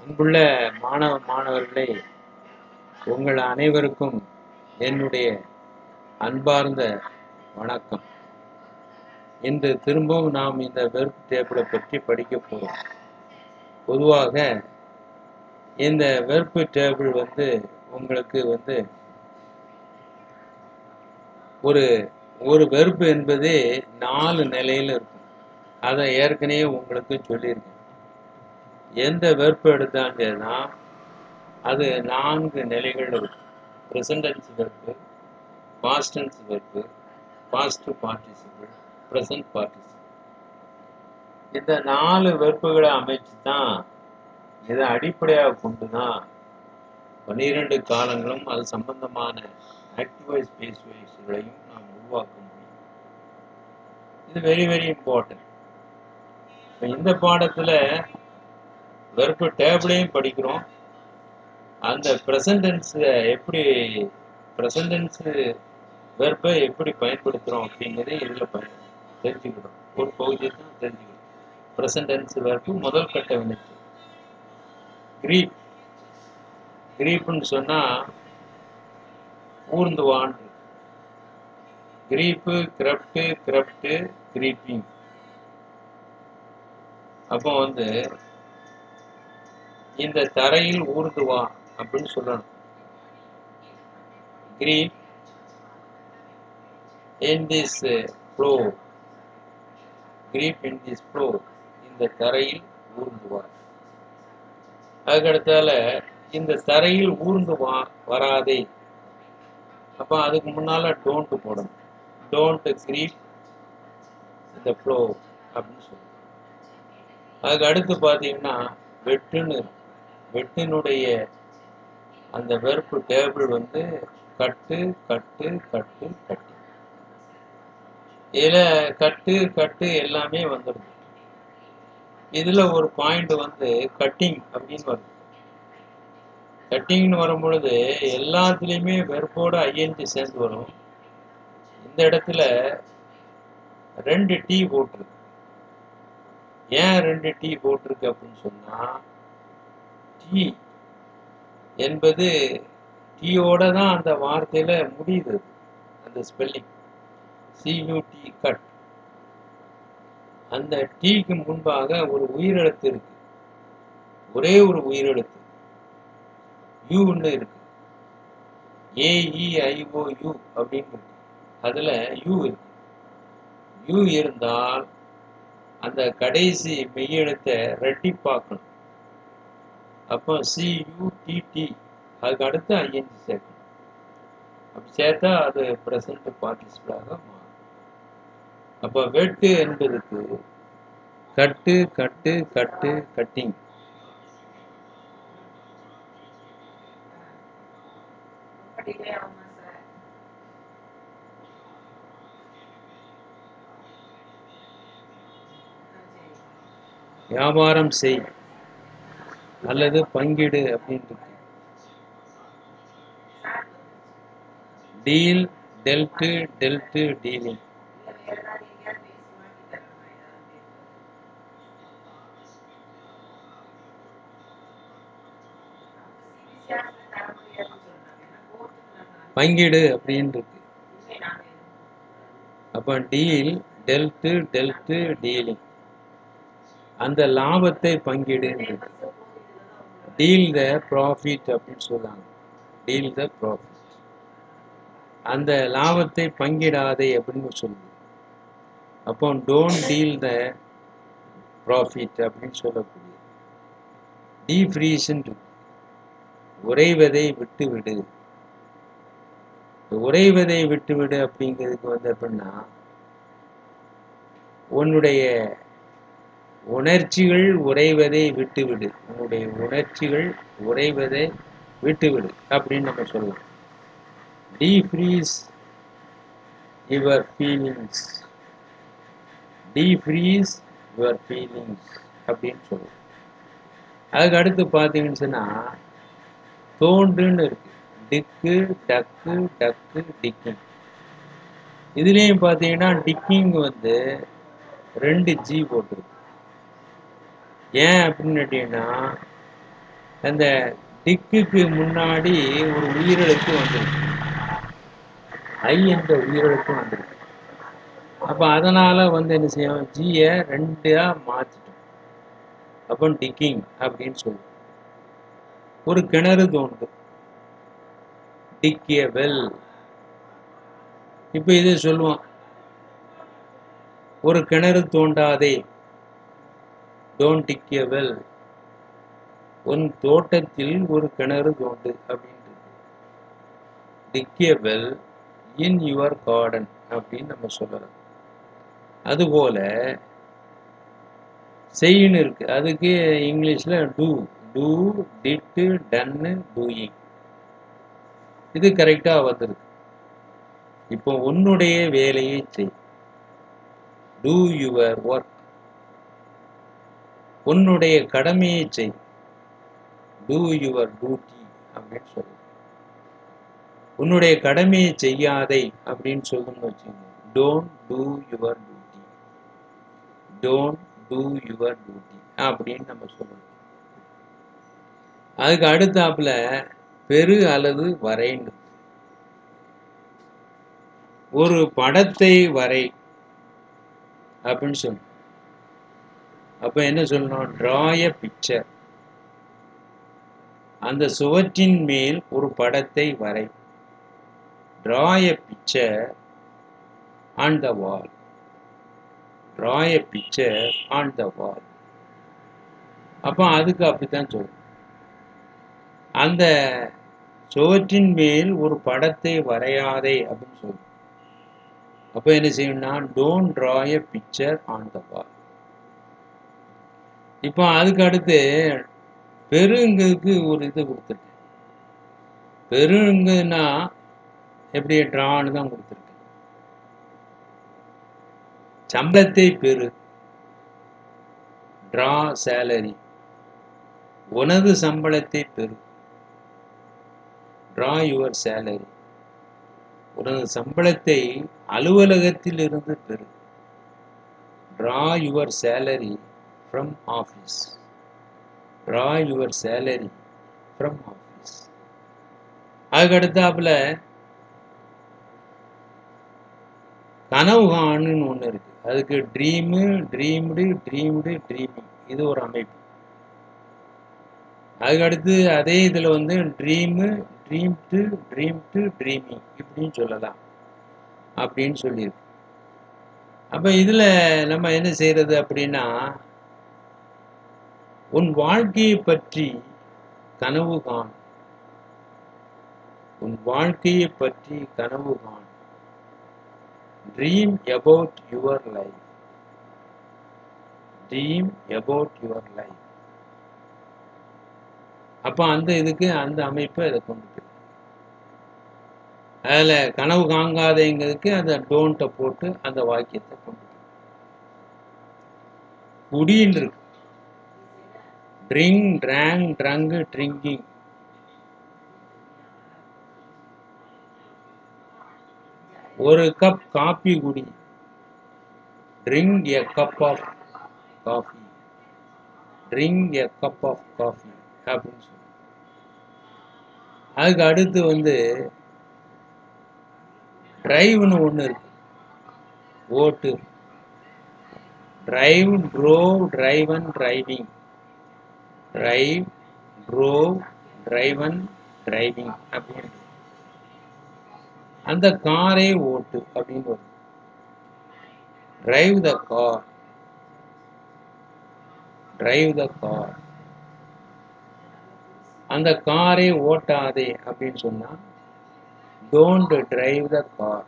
அன்புள்ள மாணவர்களே, உங்கள் அனைவருக்கும் என்னுடைய அன்பார்ந்த வணக்கம். இன்று திரும்பவும் நாம் இந்த வெர்ப் டேபிளை பற்றி படிக்க போகிறோம். பொதுவாக இந்த வெர்ப் டேபிள் உங்களுக்கு ஒரு வெர்ப் என்பது 4 நிலையில் இருக்கும். அதை ஏற்கனவே உங்களுக்கு சொல்லியிருக்கேன். எந்த வெர்ப் எடுத்தாலும் சரிதான், அது 4 நிலைகள் இருக்கும். Present tense verb, past tense verb, past participle, present participle. இந்த 4 வெர்புகளை அமைச்சு தான், இதை அடிப்படையாக கொண்டு தான் 12 காலங்களும் அது சம்பந்தமான ஆக்டிவ் வாய்ஸ் பேசிவ் வாய்ஸ்களையும் நாம் உருவாக்க முடியும். இது வெரி வெரி இம்பார்ட்டன்ட். இந்த பாடத்துல வெர்ப் டேபிளையும் படிக்கிறோம். அந்த ப்ரெசன்ட் டென்ஸ் வெர்பை எப்படி பயன்படுத்துகிறோம் அப்படிங்கிறதே இதில் தெரிஞ்சுக்கிறோம். ஒரு பகுதியை தான் தெரிஞ்சுக்கிறோம். ப்ரெசன்ட் டென்ஸ் வெர்பு முதல் கட்ட வினைச்சொல். கிரீப்னு சொன்னால் ஊர்ந்து வாண்டு. கிரீப்பு, கிரப்டு, கிரீப்பிங். அப்போ இந்த தரையில் ஊர்ந்து வா அப்படின்னு சொல்லணும். Creep in this floor. Creep in this floor. இந்த தரையில் ஊர்ந்து வா. அதுக்கடுத்தால இந்த தரையில் ஊர்ந்து வராதே. அப்ப அதுக்கு முன்னால டோன்ட் போடணும். டோன்ட் கிரீப் இந்த ஃப்ளோர் அப்படின்னு சொல்லணும். அதுக்கு அடுத்து பார்த்தீங்கன்னா வெட்டினுடைய அந்த வெர்ப் டேபிள் கட்டு. இதில் கட்டு எல்லாமே வந்துடும். இதில் ஒரு பாயிண்ட் கட்டிங் அப்படின்னு வருது. கட்டிங்னு வரும்பொழுது எல்லாத்துலேயுமே வெர்போட ஐஎன்ஜி சேர்ந்து வரும். இந்த இடத்துல 2 டீ போட்டிருக்கு. ஏன் 2 டீ போட்டிருக்கு அப்படின்னு சொன்னால், டீ என்பது டீயோட தான் அந்த வார்த்தையில் முடியுது. அந்த ஸ்பெல்லிங் CUT கட். அந்த டீக்கு முன்பாக ஒரு உயிரெழுத்து இருக்கு. ஒரே ஒரு உயிரெழுத்து யூன்னு இருக்கு. AEIOU அப்படின்னு இருக்கு. அதுல யூ இருக்கு. யூ இருந்தால் அந்த கடைசி மெய்யெழுத்தை ரெட்டிப்பாக்கணும். அப்போ CUTT, அதுக்கு அடுத்து ஐஎன்ஜி சேர்க்கணும். அப்படி சேர்த்தா அது ப்ரெசன்ட் பார்ட்டிசிபிளாக மாறும். அப்போ வெட்டு என்பதுக்கு கட்டிங். வியாபாரம் செய் அல்லது பங்கிடு அப்படின்னு இருக்கு. Deal, dealt, dealing. பங்கிடு அப்படின்னு இருக்கு. அப்ப டீல், டெல்ட், டீலிங். அந்த லாபத்தை பங்கிடு. டீல் த ப்ராஃபிட் அப்படின்னு சொல்றாங்க. டீல் த ப்ராஃபிட். அந்த லாபத்தை பங்கிடாதே அப்படின்னு சொல்லுது. அப்போ டோன்ட் டீல் த ப்ராஃபிட் அப்படின்னு சொல்லக்கூடிய. டீஃப்ரீஸ்ன்னு இருக்கு. உறைவதை விட்டுவிடு. உறைவதை விட்டுவிடு அப்படிங்கிறதுக்கு எப்படின்னா, உன்னுடைய உணர்ச்சிகள் உறைவதை விட்டுவிடு. உன்னுடைய உணர்ச்சிகள் உறைவதை விட்டுவிடு அப்படின்னு நம்ம சொல்லலாம். Defreeze your feelings. Defreeze your feelings அப்படின்னு சொல்லலாம். அதுக்கு அடுத்து பார்த்தீங்கன்னு சொன்னால் தோண்டுன்னு இருக்கு. டிக்கு, டக்கு, டிக்கிங். இதுலேயும் பார்த்தீங்கன்னா டிக்கிங் 2 G போட்டிருக்கு. ஏன் அப்படின்னு கேட்டீங்கன்னா, அந்த டிக்குக்கு முன்னாடி ஒரு உயிரெழுத்து வந்துருக்கு, ஐ என்ற உயிரெழுத்து வந்துருக்கு. அப்போ அதனால என்ன செய்யும், ஜியை 2ஆ மாற்றிட்டோம். அப்போ டிக்கிங் அப்படின்னு சொல்லுவோம். ஒரு கிணறு தோண்டும், டிக் எ வெல். இப்போ இதை சொல்லுவான், ஒரு கிணறு தோண்டாதே, டோன்ட் டிக் எ வெல். உன் தோட்டத்தில் ஒரு கிணறு தோண்டு அப்படின்ட்டு. Dig a well in your garden அப்படின்னு நம்ம சொல்லலாம். அதுபோல செய்யின்னு இருக்கு, அதுக்கு இங்கிலீஷ்ல do, do, did, done, doing. இது கரெக்டா வந்துருக்கு. இப்போ உன்னுடைய வேலையை செய், டூ யுவர் ஒர்க். உன்னுடைய கடமையை செய், டூ யுவர் டியூட்டி அப்படின்னு சொல்லணும். உன்னுடைய கடமையை செய்யாதே அப்படின்னு சொல்லணும்னு வச்சுக்கோங்க, don't do your duty, don't do your duty அப்படின்னு நம்ம சொல்லணும். அதுக்கு அடுத்தாப்புல பெரு அல்லது வரைன்னு, ஒரு படத்தை வரை அப்படின்னு சொல்லணும். அப்ப என்ன சொல்லணும், டிரா எ பிக்சர். அந்த சுவற்றின் மேல் ஒரு படத்தை வரை, draw a picture on the wall, draw a picture on the wall. அப்போ அதுக்கு அப்படித்தான் சொல்லணும், அந்த சுவற்றின் மேல் ஒரு படத்தை வரையாதே அப்படின்னு சொல்லணும். அப்போ என்ன செய்யணும்னா, don't draw a picture on the wall. இப்போ அதுக்கு அடுத்து பெருங்குக்கு ஒரு இது கொடுத்துருக்கேன். பெருங்குன்னா எப்படி, ட்ரான்னு தான் கொடுத்துருக்கேன். சம்பளத்தை பெரு, ட்ரா சேலரி. உனது சம்பளத்தை பெரு, ட்ரா யுவர் சேலரி. உனது சம்பளத்தை அலுவலகத்தில் இருந்து பெரு, draw your salary from office, draw your salary from office. அதுக்கு அடுத்தாப்புல கனவு காணுன்னு ஒன்று இருக்கு, அதுக்கு ட்ரீமு, ட்ரீம்டு, ட்ரீம்டு, ட்ரீமிங். இது ஒரு அமைப்பு. அதுக்கடுத்து அதே இதில் ட்ரீமு, ட்ரீம்டு, ட்ரீம்டு, ட்ரீமிங் இப்படின்னு சொல்லலாம் அப்படின்னு சொல்லியிருக்கு. அப்போ இதில் நம்ம என்ன செய்கிறது அப்படின்னா, உன் வாழ்க்கையை பற்றி கனவு காண், உன் வாழ்க்கையை பற்றி கனவு காண், dream about your life, dream about your life. அப்போ அந்த இதுக்கு அந்த அமைப்பை அதை கொண்டு போய், அதில் கனவு காங்காதேங்கிறதுக்கு அந்த டோன்ட்டை போட்டு அந்த வாக்கியத்தை கொண்டு போய். குடின்னு இருக்கு, ட்ரிங்க், ட்ராங்க், ட்ரங்கு, ட்ரிங்கிங். ஒரு கப் காப்பி குடி, drink a cup of coffee, drink a cup of coffee அப்படின்னு சொல்லி. அதுக்கு அடுத்து டிரைவ்னு ஒன்று இருக்கு, ஓட்டு. Drive, drove, driven, driving. Drive, drove, driven, driving அப்படின்னு. அந்த காரை ஓட்டு அப்படின்னு வரும், drive the car, drive the car. அந்த காரை ஓட்டாதே அப்படின்னு சொன்னா, டோன்ட் டிரைவ் த கார்.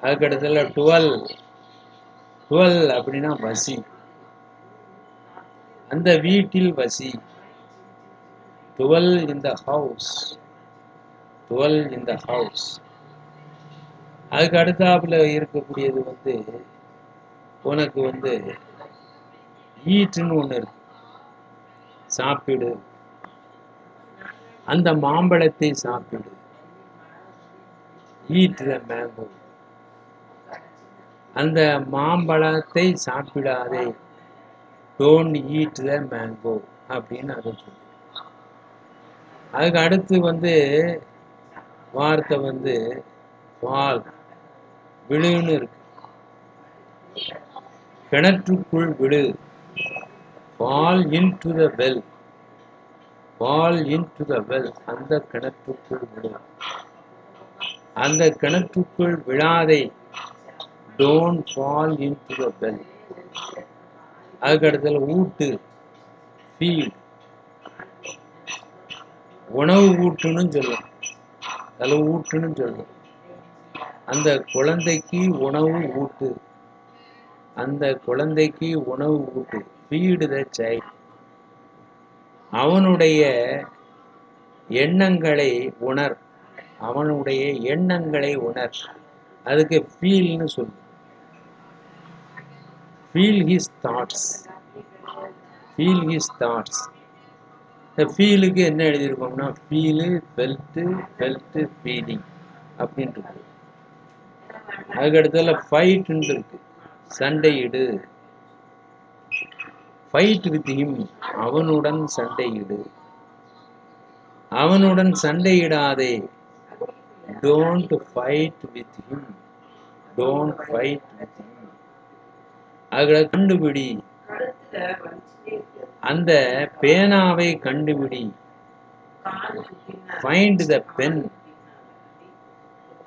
அதுக்கடுத்துல 12, 12 அப்படின்னா வசி, அந்த வீட்டில் வசி, 12 in the house, 12 in the house. அதுக்கு அடுத்தாப்புல இருக்கக்கூடியது உனக்கு ஈட்டுன்னு ஒன்று இருக்கு, சாப்பிடு, அந்த மாம்பழத்தை சாப்பிடு, ஈட் த மேங்கோ. அந்த மாம்பழத்தை சாப்பிடாதே, டோன்ட் ஈட் த மேங்கோ அப்படின்னு அதை சொல்லு. அதுக்கு அடுத்து வந்து வார்த்தை வந்து ஃபால், விழுன்னு இருக்கு. கிணற்றுக்குள் விழு, fall into the well, fall into the well, அந்த கிணற்றுக்குள் விழு. அந்த கிணற்றுக்குள் விழாதே, don't fall into the well. அதுக்கு அடுத்தது ஊட்டு, ஃபீட், உணவு ஊட்டுன்னு சொல்லலாம், அதில் ஊட்டுன்னு சொல்லலாம். அந்த குழந்தைக்கு உணவு ஊட்டு, அந்த குழந்தைக்கு உணவு ஊட்டு, ஃபீட் த சைல்ட். அவனுடைய எண்ணங்களை உணர், அவனுடைய எண்ணங்களை உணர், அதுக்கு ஃபீல்னு சொல்லு. Feel his thoughts, feel his thoughts. இந்த ஃபீலுக்கு என்ன எழுதியிருக்கோம்னா ஃபீலு, பெல்ட்டு, பெல்ட்டு, ஃபீலிங் அப்படின்ட்டு. அதுக்கு அடுத்ததுல ஃபைட்டுன்னு இருக்கு, சண்டையிடு, ஃபைட் வித் ஹிம், அவனுடன் சண்டையிடு, அவனுடன் சண்டையிடாதே, don't fight with him, don't fight with him. அதுக்கு கண்டுபிடி, அந்த பேனாவை கண்டுபிடி, find the pen,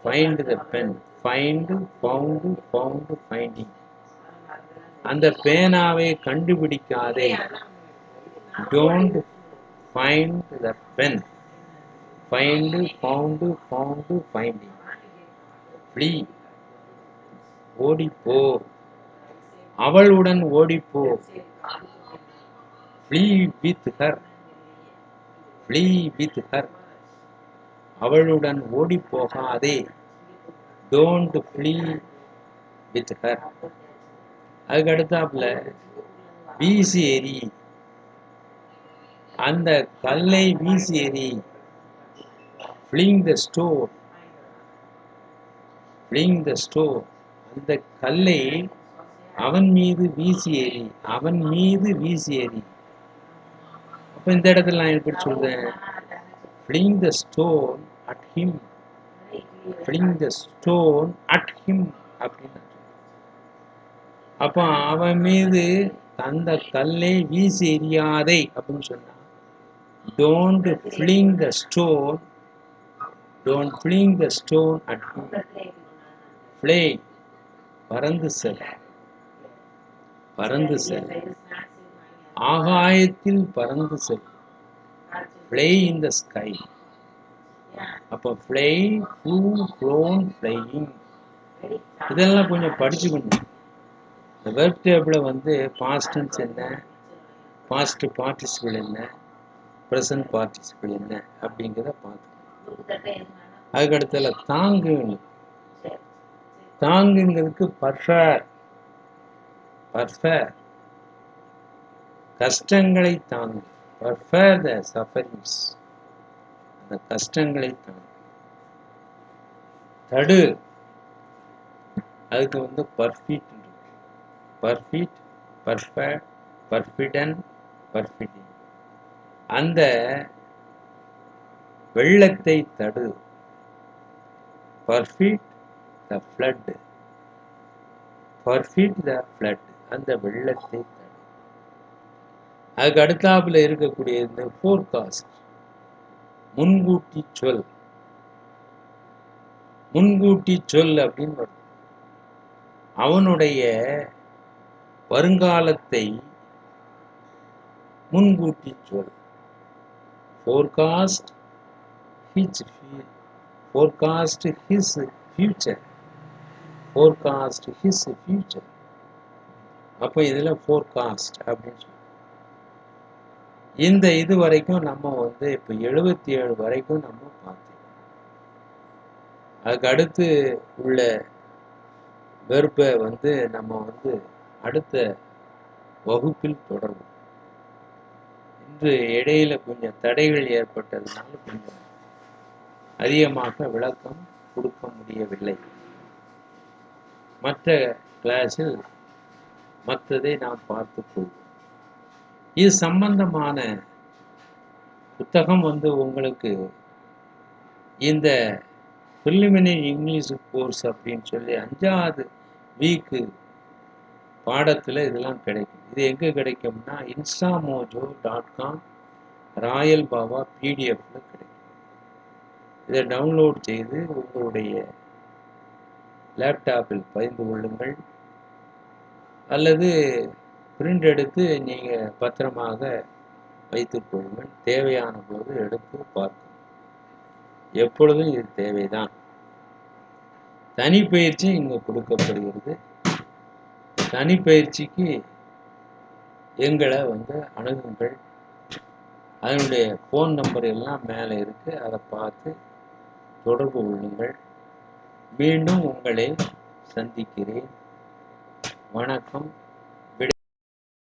find the pen, find, found, found, finding. அந்த பேனாவை கண்டுபிடிக்காதே, don't find the pen, find, found, found, finding. Flee, ஓடிப்போ, அவளுடன் ஓடிப்போ, flee with her, flee with her, அவளுடன் ஓடி போகாதே, டோன்ட் ஃப்ளீ வித் ஹர். அதுக்கு அடுத்தாப்புல வீசி எறி, அந்த கல்லை வீசி எறி, fling the stone, fling the stone, அந்த கல்லை அவன் மீது வீசி எறி, அவன் மீது வீசி எறி. அப்ப இந்த இடத்துல நான் எப்படி சொல்றேன், fling the stone at him, fling the stone at him அப்படின்னு. அப்ப அவன் மீது அந்த கல்லை வீசி எறியாதே அப்படின்னு சொன்னான். Don't fling the stone, don't fling the stone at him. Fly, பறந்து செல், பறந்து செல், ஆகாயத்தில் பறந்து செல், ஃப்ளே இன் த ஸ்கை. அப்போ ஃப்ளை, ஃப்ளூ, ஃப்ளோன், ஃப்ளையிங், இதெல்லாம் கொஞ்சம் படிச்சுக்கணும். இந்த வெர்ப் டேபிள வந்து பாஸ்ட் டென்ஸ் என்ன, பாஸ்ட் பார்ட்டிசிபிள் என்ன, ப்ரெசன்ட் பார்ட்டிசிபிள் என்ன அப்படிங்கிறத பார்த்துக்கணும். அதுக்கு அடுத்தல தாங்கு, தாங்குங்கிறதுக்கு பர்ஃபேர், பர்ஃபேர், கஷ்டங்களை தாங்கு, பர்ஃபேர் த சஃபரிங்ஸ், அந்த கஷ்டங்களை தாங்கு. தடு, அதுக்கு வந்து பர்ஃபீட், பர்ஃபீட், பர்ஃபெக்ட், பர்ஃபிடன், பர்ஃபிடிங். அந்த வெள்ளத்தை தடு, பர்ஃபீட் த ஃப்ளட், பர்ஃபீட் த ஃப்ளட், அந்த வெள்ளத்தை தடு. அதுக்கு அடுத்தாப்புல இருக்கக்கூடிய இந்த ஃபோர்காஸ்ட், முன்கூட்டி சொல், முன்கூட்டி சொல் அப்படின்னு வரும். அவனுடைய வருங்காலத்தை முன்கூட்டி சொல். forecast his forecast his future, forecast his future. அப்போ இதுல forecast அப்படின்னு சொல்லி இந்த இது வரைக்கும் நம்ம வந்து இப்போ 77 வரைக்கும் நம்ம பார்த்தோம். அதுக்கு அடுத்து உள்ள வெர்பை வந்து நம்ம வந்து அடுத்த வகுப்பில் தொடரும். இன்று இடையில கொஞ்சம் தடைகள் ஏற்பட்டதுனால கொஞ்சம் அதிகமாக விளக்கம் கொடுக்க முடியவில்லை. மற்ற கிளாஸில் மற்றதை நாம் பார்த்துக் கொள்வோம். இது சம்பந்தமான புத்தகம் உங்களுக்கு இந்த ப்ரிலிமினரி இங்கிலீஷ் கோர்ஸ் அப்படின்னு சொல்லி 5வது வீக்கு பாடத்தில் இதெல்லாம் கிடைக்கும். இது எங்கே கிடைக்கும்னா instamojo.com ராயல் பாவா பிடிஎஃப்ல கிடைக்கும். இதை டவுன்லோட் செய்து உங்களுடைய லேப்டாப்பில் பகிர்ந்து கொள்ளுங்கள், அல்லது பிரிண்ட் எடுத்து நீங்கள் பத்திரமாக வைத்துக் கொள்ளுங்கள். தேவையான போது எடுத்து பார்க்கணும். எப்பொழுதும் இது தேவைதான். தனிப்பயிற்சி இங்கே கொடுக்கப்படுகிறது. தனிப்பயிற்சிக்கு எங்களை அணுகுங்கள். அதனுடைய ஃபோன் நம்பர் எல்லாம் மேலே இருக்கு, அதை பார்த்து தொடர்பு கொள்ளுங்கள். மீண்டும் உங்களை சந்திக்கிறேன். வணக்கம்.